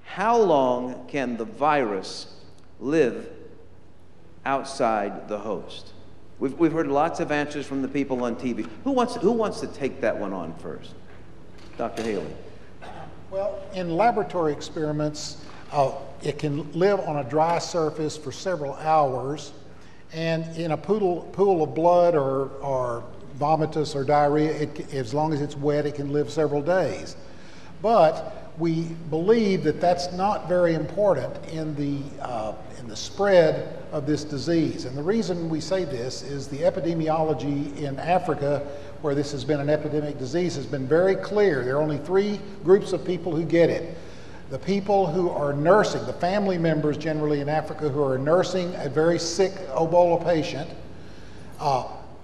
How long can the virus live outside the host? We've heard lots of answers from the people on TV. Who wants to take that one on first? Dr. Haley. Well, in laboratory experiments, it can live on a dry surface for several hours, and in a pool of blood or vomitus or diarrhea, as long as it's wet, it can live several days. But we believe that that's not very important in the spread of this disease. And the reason we say this is the epidemiology in Africa, where this has been an epidemic disease, has been very clear. There are only 3 groups of people who get it. The people who are nursing, the family members generally in Africa who are nursing a very sick Ebola patient.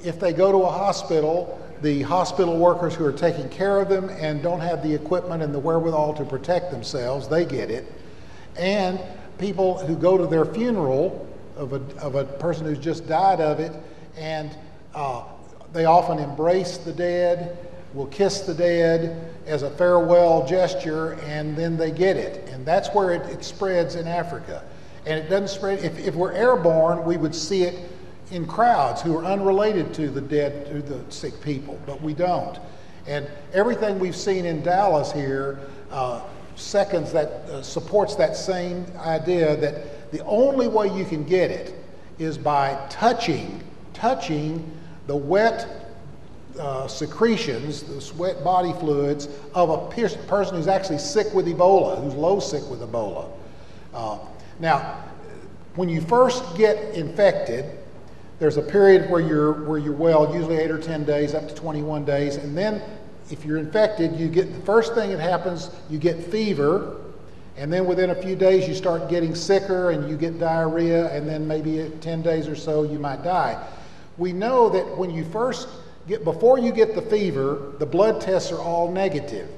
If they go to a hospital, the hospital workers who are taking care of them and don't have the equipment and the wherewithal to protect themselves, they get it. And people who go to their funeral of a person who's just died of it, and they often embrace the dead, will kiss the dead as a farewell gesture, and then they get it. And that's where it spreads in Africa. And it doesn't spread, if we're airborne, we would see it in crowds who are unrelated to the dead, to the sick people, but we don't. And everything we've seen in Dallas here supports that same idea that the only way you can get it is by touching the wet secretions, the wet body fluids of a person who's actually sick with Ebola, who's low sick with Ebola. Now, when you first get infected, there's a period where you're well, usually 8 or 10 days, up to 21 days, and then if you're infected, you get, the first thing that happens, you get fever, and then within a few days you start getting sicker and you get diarrhea, and then maybe 10 days or so you might die. We know that when you first before you get the fever, the blood tests are all negative.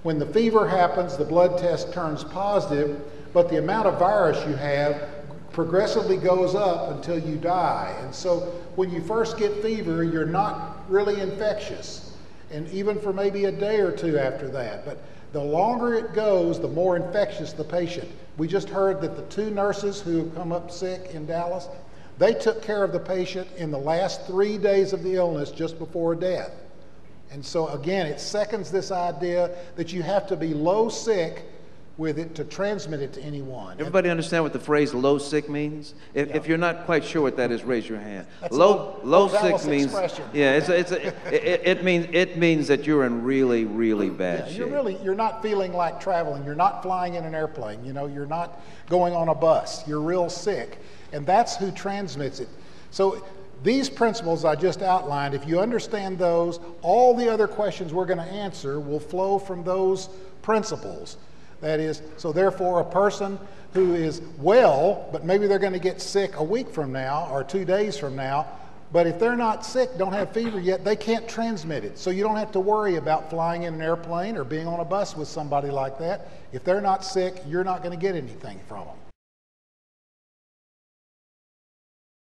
When the fever happens, the blood test turns positive, but the amount of virus you have progressively goes up until you die. And so when you first get fever, you're not really infectious, and even for maybe a day or two after that. But the longer it goes, the more infectious the patient. We just heard that the 2 nurses who have come up sick in Dallas, they took care of the patient in the last 3 days of the illness just before death. And so again, it seconds this idea that you have to be low sick with it to transmit it to anyone. Everybody understand what the phrase low sick means? If you're not quite sure what that is, raise your hand. That's low sick means expression. Yeah, it means that you're in really, really bad shape. You're not feeling like traveling. You're not flying in an airplane. You know, you're not going on a bus. You're real sick. And that's who transmits it. So these principles I just outlined, if you understand those, all the other questions we're going to answer will flow from those principles. That is, so therefore a person who is well, but maybe they're going to get sick a week from now or 2 days from now, but if they're not sick, don't have fever yet, they can't transmit it. So you don't have to worry about flying in an airplane or being on a bus with somebody like that. If they're not sick, you're not going to get anything from them.